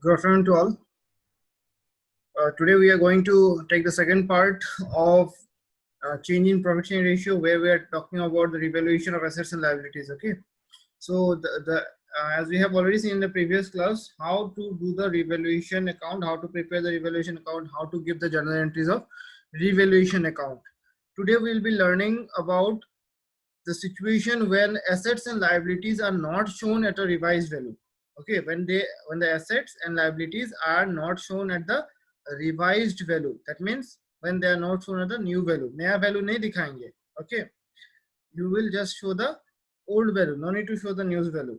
Good afternoon to all. Today we are going to take the second part of change in profit sharing ratio, where we are talking about the revaluation of assets and liabilities. Okay, so as we have already seen in the previous class, how to do the revaluation account, how to prepare the revaluation account, how to give the journal entries of revaluation account. Today we will be learning about the situation when assets and liabilities are not shown at a revised value. Okay, when the assets and liabilities are not shown at the revised value, that means when they are not shown at the new value, नया value नहीं दिखाएंगे. Okay, you will just show the old value, no need to show the new value.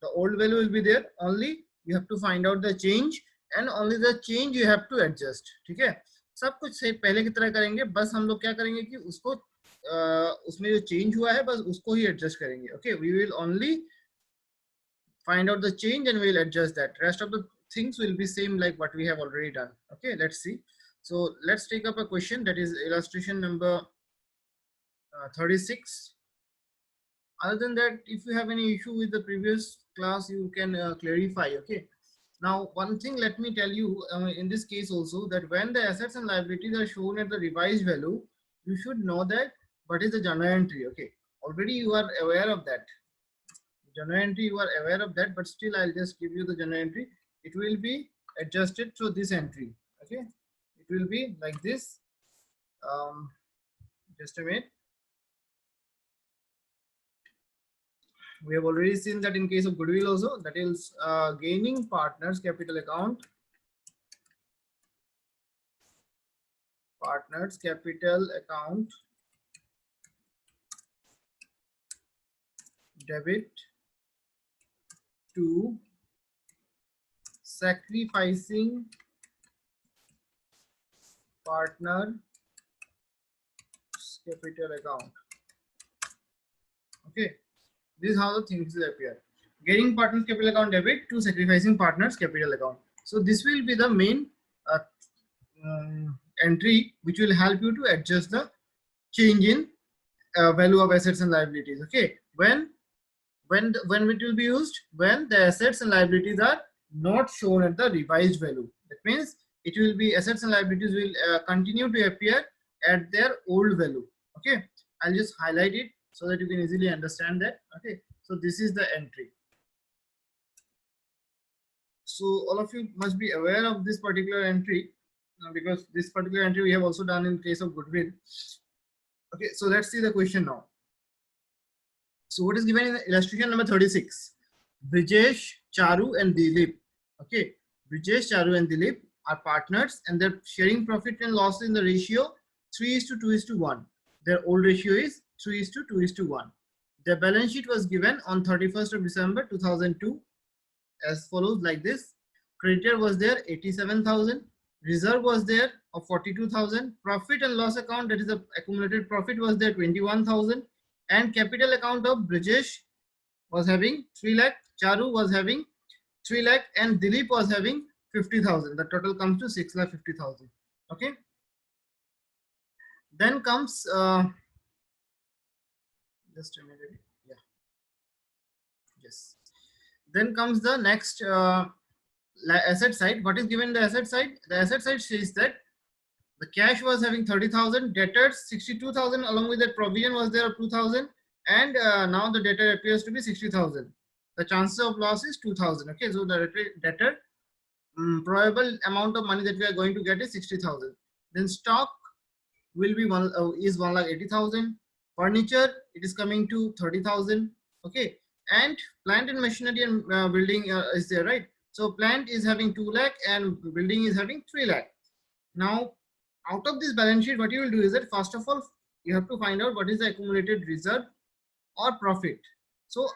The old value will be there, only you have to find out the change and only the change you have to adjust. ठीक है, सब कुछ से पहले की तरह करेंगे, बस हम लोग क्या करेंगे कि उसको उसमें जो चेंज हुआ है बस उसको ही एडजस्ट करेंगे. Okay, we will only find out the change and we'll adjust that. Rest of the things will be same like what we have already done. Okay, let's see. So let's take up a question, that is illustration number 36. Other than that, if you have any issue with the previous class, you can clarify. Okay, now one thing let me tell you in this case also, that when the assets and liabilities are shown at the revised value, you should know that what is the journal entry. Okay, already you are aware of that journal entry, you are aware of that, but still I'll just give you the journal entry. It will be adjusted to this entry. Okay, it will be like this. Just a minute. We have already seen that in case of goodwill also, that is gaining partners capital account, debit to sacrificing partner capital account. Okay, this is how the things will appear. Gaining partners capital account debit to sacrificing partners capital account. So this will be the main entry which will help you to adjust the change in value of assets and liabilities. Okay, when it will be used, when the assets and liabilities are not shown at the revised value. That means it will be assets and liabilities will continue to appear at their old value. Okay, I'll just highlight it so that you can easily understand that. Okay, so this is the entry. So all of you must be aware of this particular entry because this particular entry we have also done in case of goodwill. Okay, so let's see the question now. So what is given in illustration number 36? Brijesh, Charu and Dilip. Okay, Brijesh, Charu and Dilip are partners and they're sharing profit and loss in the ratio 3:2:1. Their old ratio is 3:2:1. Their balance sheet was given on 31st of December 2002 as follows, like this. Creditor was there 87,000. Reserve was there of 42,000. Profit and loss account, that is the accumulated profit, was there 21,000. And capital account of Brijesh was having 3 lakh, Charu was having 3 lakh, and Dilip was having 50,000. The total comes to 6,50,000. Okay. Then comes just a minute. Yeah. Yes. Then comes the next asset side. What is given in the asset side? The asset side says that the cash was having 30,000, debtors 62,000, along with that provision was there of 2,000, and now the debtor appears to be 60,000. The chances of loss is 2,000. Okay, so the debtor probable amount of money that we are going to get is 60,000. Then stock will be 1,80,000. Furniture, it is coming to 30,000. Okay, and plant and machinery and building is there, right? So plant is having 2 lakh and building is having 3 lakh. Now out of this balance sheet, what you will do is that first of all you have to find out what is the accumulated reserve or profit. So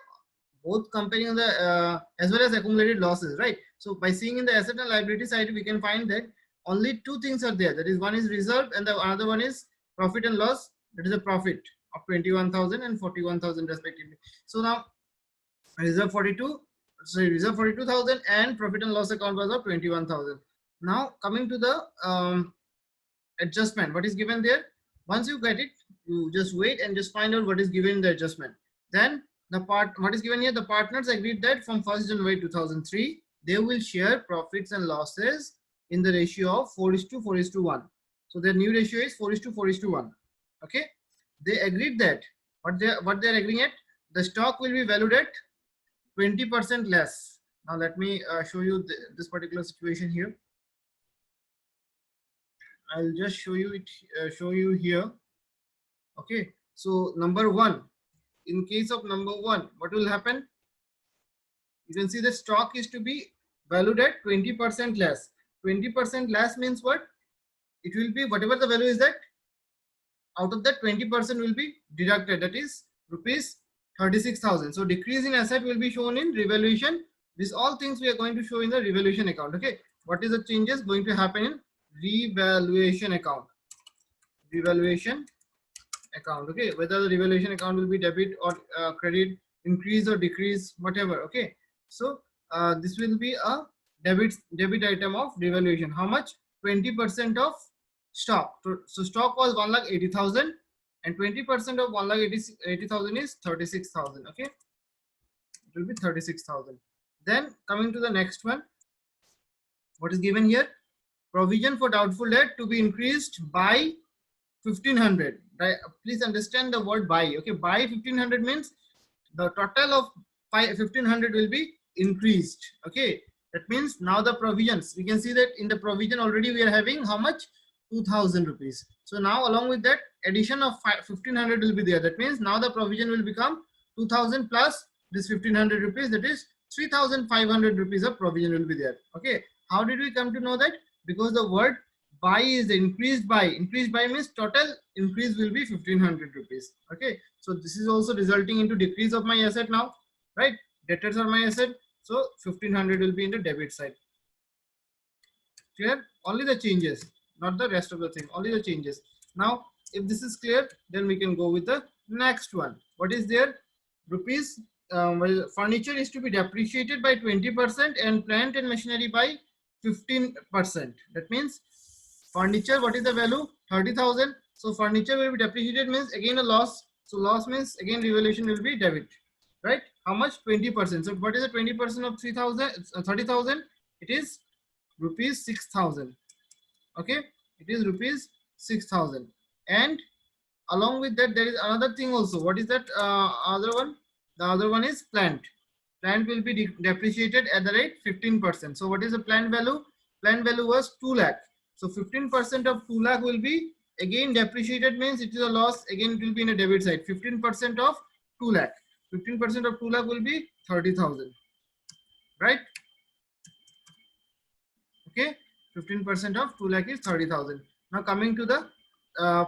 both comparing the as well as accumulated losses, right? So by seeing in the asset and liability side, we can find that only two things are there. That is, one is reserve and the another one is profit and loss. That is a profit of 21,000 and 41,000 respectively. So now reserve 42,000 and profit and loss account was of 21,000. Now coming to the adjustment, what is given there? Once you get it, you just wait and just find out what is given in the adjustment. Then what is given here, the partners agreed that from 1st January 2003 they will share profits and losses in the ratio of 4:4:1. So their new ratio is 4:4:1. Okay, they agreed that what they're agreeing at, the stock will be valued at 20% less. Now let me show you this particular situation here. I'll just show you it. Show you here. Okay. So number one, in case of number one, what will happen? You can see the stock is to be valued at 20% less. 20% less means what? It will be whatever the value is, that out of that 20% will be deducted. That is rupees 36,000. So decrease in asset will be shown in revaluation. These all things we are going to show in the revaluation account. Okay. What is the changes going to happen in revaluation account? Revaluation account. Okay, whether the revaluation account will be debit or credit, increase or decrease, whatever. Okay, so this will be a debit item of revaluation. How much? 20% of stock. So stock was 1,80,000 and 20% of 1,80,000 is 36,000. Okay, it will be 36,000. Then coming to the next one, what is given here? Provision for doubtful debt to be increased by 1,500. Right? Please understand the word by. Okay, by 1,500 means the total of 1,500 will be increased. Okay, that means now the provisions, we can see that in the provision already we are having how much? 2,000 rupees. So now along with that addition of 1,500 will be there. That means now the provision will become 2,000 plus this 1,500 rupees. That is 3,500 rupees of provision will be there. Okay, how did we come to know that? Because the word by is increased by. Increased by means total increase will be 1,500 rupees. Okay, so this is also resulting into decrease of my asset now, right? Debtors are my asset, so 1,500 will be in the debit side. Clear? Only the changes, not the rest of the thing, only the changes. Now if this is clear, then we can go with the next one. What is there? Rupees well, furniture is to be depreciated by 20% and plant and machinery by 15%. That means furniture, what is the value? 30,000. So furniture will be depreciated means again a loss. So loss means again revaluation will be debit, right? How much? 20%. So what is the 20% of 30,000? It is rupees 6,000. Okay, it is rupees 6,000. And along with that there is another thing also. What is that other one? The other one is plant. Plant will be depreciated at the rate 15%. So what is the plant value? Plant value was 2 lakh. So 15% of 2 lakh will be again depreciated means it is a loss. Again it will be in a debit side. 15% of 2 lakh. 15% of 2 lakh will be 30,000. Right? Okay. 15% of 2 lakh is 30,000. Now coming to the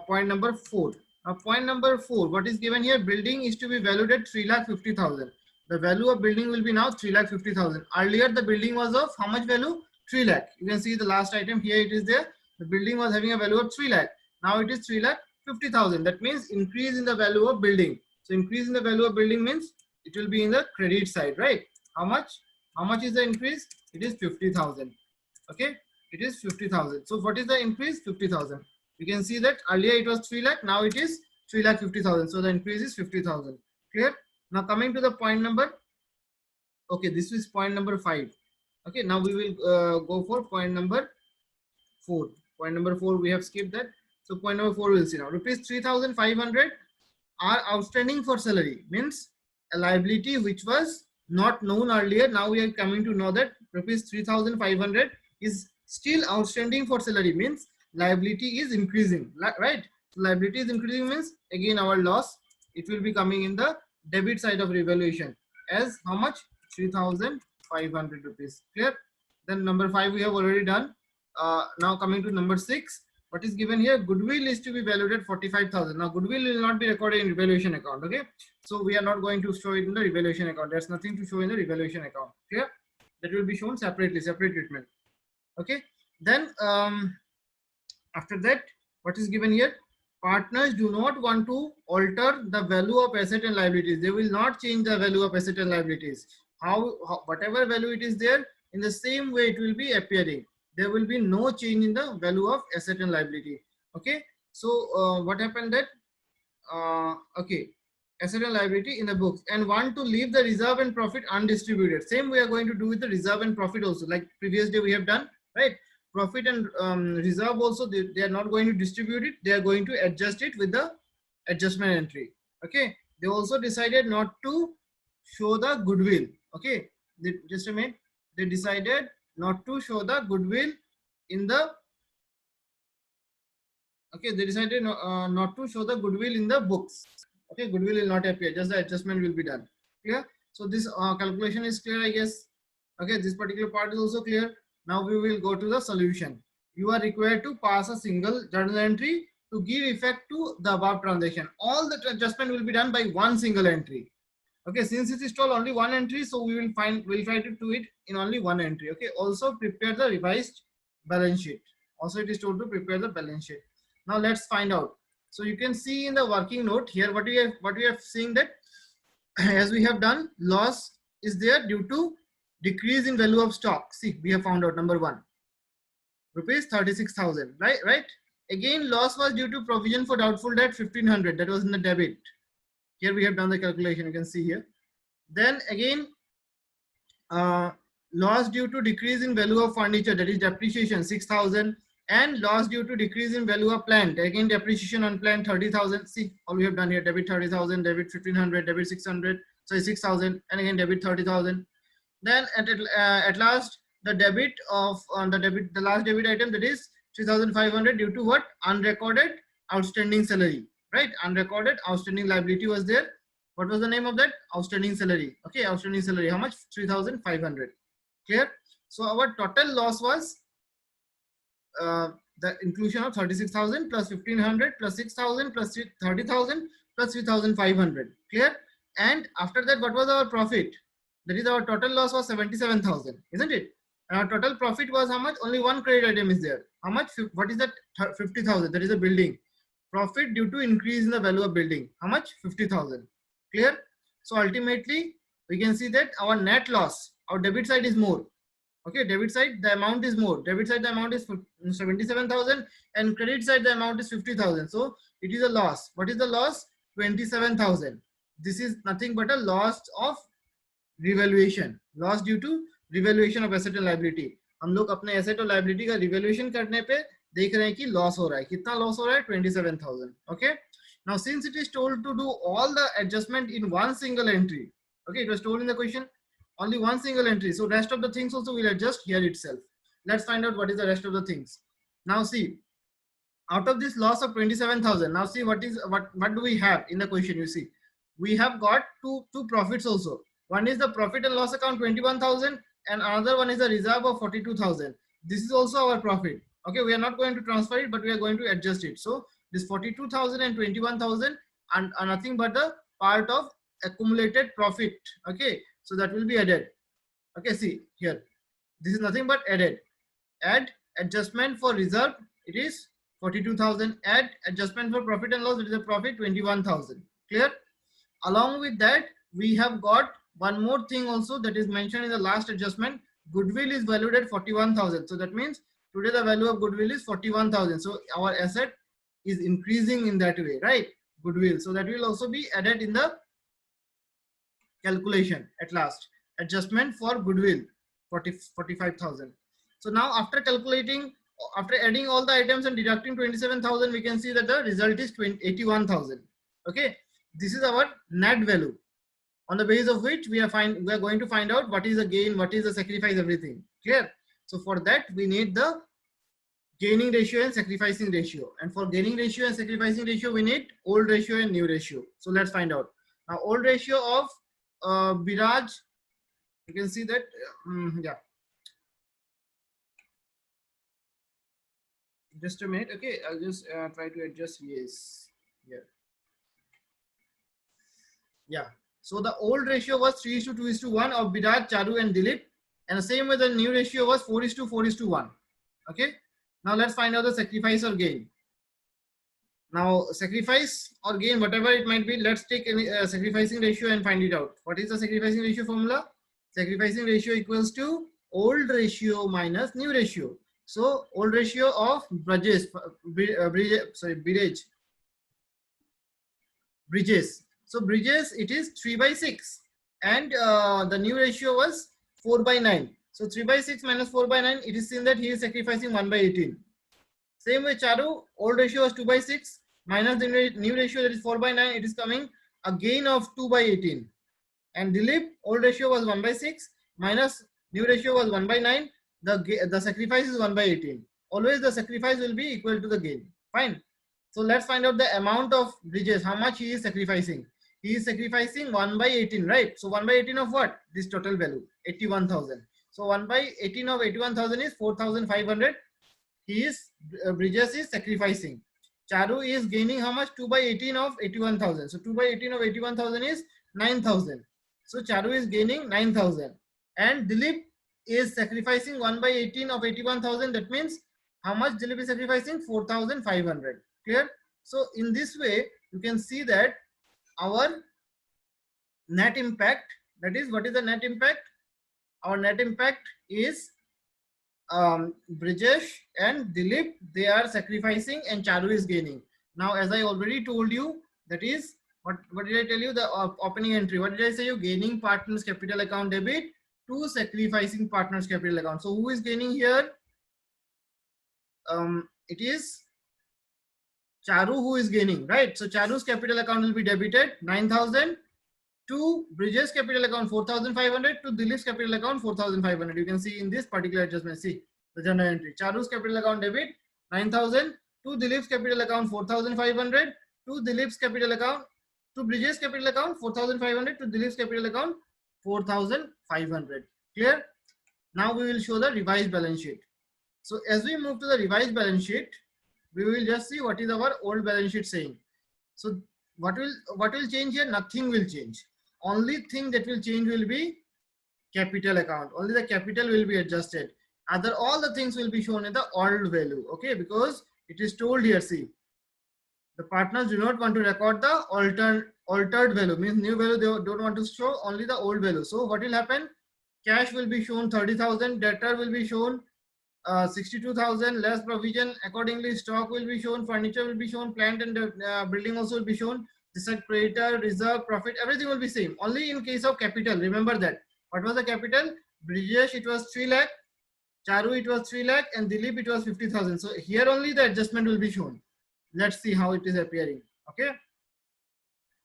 point number 4. Now point number 4. What is given here? Building is to be valued at 3,50,000. The value of building will be now 3,50,000. Earlier the building was of how much value? 3 lakh. You can see the last item here, it is there. The building was having a value of 3 lakh. Now it is 3,50,000. That means increase in the value of building. So increase in the value of building means it will be in the credit side, right? How much? How much is the increase? It is 50,000. Okay, it is 50,000. So what is the increase? 50,000. You can see that earlier it was 3 lakh. Now it is 3,50,000. So the increase is 50,000. Clear? Now coming to the point number. Okay, this is point number 5. Okay, now we will go for point number 4. Point number 4 we have skipped that. So point number 4 we'll see now. Rupees 3,500 are outstanding for salary. Means a liability which was not known earlier. Now we are coming to know that rupees 3,500 is still outstanding for salary. Means liability is increasing, right? Liability is increasing means again our loss. It will be coming in the debit side of revaluation as how much? 3,500 rupees. Clear? Then number 5 we have already done. Now coming to number 6. What is given here? Goodwill is to be valued at 45,000. Now goodwill will not be recorded in revaluation account. Okay, so we are not going to show it in the revaluation account. There's nothing to show in the revaluation account. Clear? That will be shown separately, separate treatment. Okay, then after that, what is given here? Partners do not want to alter the value of asset and liabilities. They will not change the value of asset and liabilities. How whatever value it is there, in the same way it will be appearing. There will be no change in the value of asset and liability. Okay, so what happened that okay, asset and liability in the books and want to leave the reserve and profit undistributed. Same we are going to do with the reserve and profit also, like previous day we have done, right? Profit and reserve also, they are not going to distribute it, they are going to adjust it with the adjustment entry. Okay, they also decided not to show the goodwill. Okay, just a minute, they decided not to show the goodwill in the, okay, they decided not to show the goodwill in the books. Okay, goodwill will not appear, just the adjustment will be done. Clear? So this calculation is clear, I guess. Okay, this particular part is also clear. Now we will go to the solution. You are required to pass a single journal entry to give effect to the above transaction. All the adjustment will be done by one single entry. Okay, since it is told only one entry, so we'll try to do it in only one entry. Okay, also prepare the revised balance sheet. Also it is told to prepare the balance sheet. Now let's find out. So you can see in the working note here what we have seen that as we have done, loss is there due to decrease in value of stock. See, we have found out number one, rupees 36,000, right? Again, loss was due to provision for doubtful debt 1,500, that was in the debit. Here we have done the calculation, you can see here. Then again, loss due to decrease in value of furniture, that is depreciation 6,000, and loss due to decrease in value of plant, again depreciation on plant 30,000. See, all we have done here, debit 30,000, debit 1,500, debit 600, sorry 6,000, and again debit 30,000. Then at last the debit of the last debit item, that is 3,500 due to what? Unrecorded outstanding salary, right? Unrecorded outstanding liability was there. What was the name of that? Outstanding salary. Okay, outstanding salary. How much? 3,500. Clear? So our total loss was the inclusion of 36,000 plus 1,500 plus 6,000 plus 30,000 plus 3,500. Clear? And after that, what was our profit? That is, our total loss was 77,000, isn't it? And our total profit was how much? Only one credit item is there. How much? What is that? 50,000. That is a building. Profit due to increase in the value of building. How much? 50,000. Clear? So ultimately, we can see that our net loss, our debit side is more. Okay, debit side, the amount is more. Debit side, the amount is 77,000, and credit side, the amount is 50,000. So it is a loss. What is the loss? 27,000. This is nothing but a loss of revaluation. Loss due to revaluation of asset and liability. हम लोग अपने asset और liability का revaluation करने पे देख रहे हैं कि loss हो रहा है. कितना loss हो रहा है? 27,000. Okay. Now, since it is told to do all the adjustment in one single entry, okay, it was told in the question, only one single entry. So rest of the things also will adjust here itself. Let's find out what is the rest of the things. Now see, out of this loss of 27,000, now see what do we have in the question. You see, we have got two profits also. One is the profit and loss account 21,000, and another one is a reserve of 42,000. This is also our profit. Okay, we are not going to transfer it, but we are going to adjust it. So this 42,000 and 21,000 are nothing but the part of accumulated profit. Okay, so that will be added. Okay, see here, this is nothing but added. Add adjustment for reserve, it is 42,000. Add adjustment for profit and loss, it is a profit 21,000. Clear? Along with that, we have got one more thing also that is mentioned in the last adjustment. Goodwill is valued at 41,000. So that means today the value of goodwill is 41,000. So our asset is increasing in that way, right? Goodwill. So that will also be added in the calculation at last. Adjustment for goodwill 45,000. So now after calculating, after adding all the items and deducting 27,000, we can see that the result is 81,000. Okay, this is our net value, on the basis of which we are going to find out what is the gain, what is the sacrifice, everything. Clear? So for that we need the gaining ratio and sacrificing ratio, and for gaining ratio and sacrificing ratio we need old ratio and new ratio. So let's find out. Now old ratio of Biraj, you can see that yeah, just a minute. Okay, I'll just try to adjust. Yes, yeah. So the old ratio was 3:2:1 of Biraj, Charu and Dilip, and the same way the new ratio was 4:4:1. Okay, now let's find out the sacrifice or gain. Now sacrifice or gain, whatever it might be, let's take any sacrificing ratio and find it out. What is the sacrificing ratio formula? Sacrificing ratio equals to old ratio minus new ratio. So old ratio of Bridges. So Bridges, it is 3/6, and the new ratio was 4/9. So 3/6 minus 4/9, it is seen that he is sacrificing 1/18. Same way Charu, old ratio was 2/6 minus the new ratio, that is 4/9, it is coming a gain of 2/18. And Dilip, old ratio was 1/6 minus new ratio was 1/9. The sacrifice is 1/18. Always the sacrifice will be equal to the gain. Fine. So let's find out the amount of Bridges, how much he is sacrificing. He is sacrificing 1/18, right? So 1/18 of what? This total value, 81,000. So 1/18 of 81,000 is 4,500. He is Bridges is sacrificing. Charu is gaining how much? 2/18 of 81,000. So 2/18 of 81,000 is 9,000. So Charu is gaining 9,000. And Dilip is sacrificing 1/18 of 81,000. That means how much Dilip is sacrificing? 4,500. Clear? So in this way, you can see that our net impact, that is, what is the net impact? Our net impact is Brijesh and Dilip, they are sacrificing and Charu is gaining. Now, as I already told you, that is, what did I tell you? The opening entry. What did I say? You gaining partners capital account debit to sacrificing partners capital account. So who is gaining here? It is Charu who is gaining, right? So Charu's capital account will be debited 9,000 to Bridges capital account 4,500 to Dilip's capital account 4,500. You can see in this particular adjustment. See the general entry. Charu's capital account debit 9,000 to Dilip's capital account 4,500 to Dilip's capital account to Bridges capital account 4,500 to Dilip's capital account 4,500. Clear? Now we will show the revised balance sheet. So as we move to the revised balance sheet, we will just see what is our old balance sheet saying. So what will change here? Nothing will change. Only thing that will change will be capital account. Only the capital will be adjusted. All the things will be shown in the old value. Okay, because it is told here. See, the partners do not want to record the altered value. Means new value they don't want to show, only the old value. So what will happen? Cash will be shown 30,000. Debtor will be shown 62,000. Less provision. Accordingly, stock will be shown. Furniture will be shown. Plant and building also will be shown. This is creditor, reserve, profit, everything will be same. Only in case of capital, remember that. What was the capital? Brijesh, it was 3 lakh. Charu, it was 3 lakh. And Dilip, it was 50,000. So here only the adjustment will be shown. Let's see how it is appearing. Okay.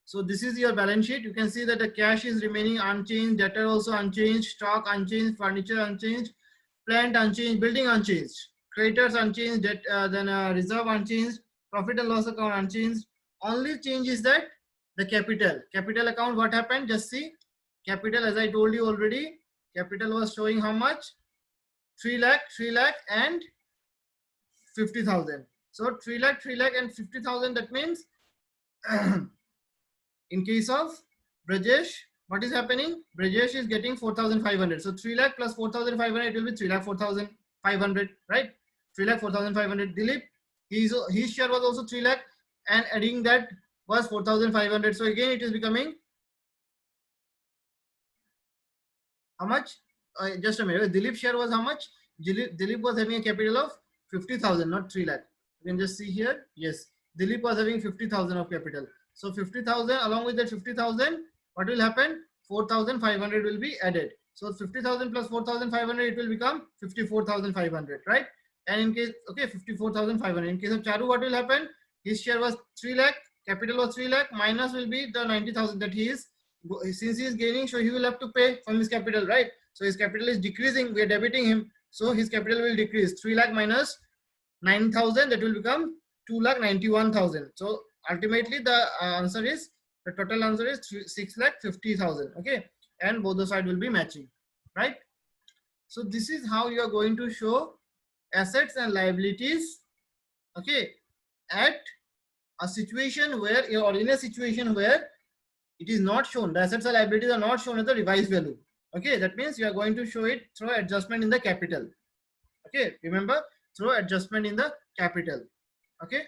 So this is your balance sheet. You can see that the cash is remaining unchanged. Debtor also unchanged. Stock unchanged. Furniture unchanged. Plant unchanged. Building unchanged. Creditors unchanged. Reserve unchanged. Profit and loss account unchanged. Only change is that the capital account. What happened? Just see, capital, as I told you already, capital was showing how much? 3 lakh and 50,000. So 3 lakh and 50,000. That means in case of Brajesh, what is happening? Brajesh is getting 4,500. So 3 lakh plus 4,500, it will be 3 lakh 4,500, right? 3 lakh 4,500. Dilip, his share was also 3 lakh. And adding that was 4,500. So again, it is becoming how much? Just a minute. Dilip's share was how much? Dilip was having a capital of 50,000, not 3 lakh. You can just see here. Yes, Dilip was having 50,000 of capital. So 50,000, along with that 50,000, what will happen? 4,500 will be added. So 50,000 plus 4,500, it will become 54,500, right? And in case, okay, 54,500. In case of Charu, what will happen? His share was 3 lakh, capital was 3 lakh, minus will be the 90,000 that he is, since he is gaining, so he will have to pay from his capital, right? So his capital is decreasing, we are debiting him, so his capital will decrease. 3 lakh minus 9,000, that will become 2,91,000. So ultimately the answer is, the total answer is 6,50,000, okay? And both the side will be matching, right? So this is how you are going to show assets and liabilities, okay, at a situation where, or in a situation where it is not shown, the assets and liabilities are not shown as the revised value. Okay, that means you are going to show it through adjustment in the capital. Okay, remember, through adjustment in the capital. Okay,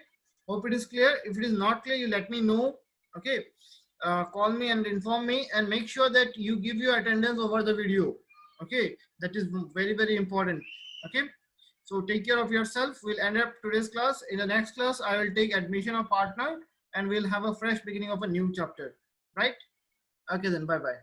hope it is clear. If it is not clear, you let me know. Okay, call me and inform me, and make sure that you give your attendance over the video. Okay, that is very, very important. Okay. So take care of yourself. We'll end up today's class. In the next class, I will take admission of partner and we'll have a fresh beginning of a new chapter. right? Okay, then bye bye.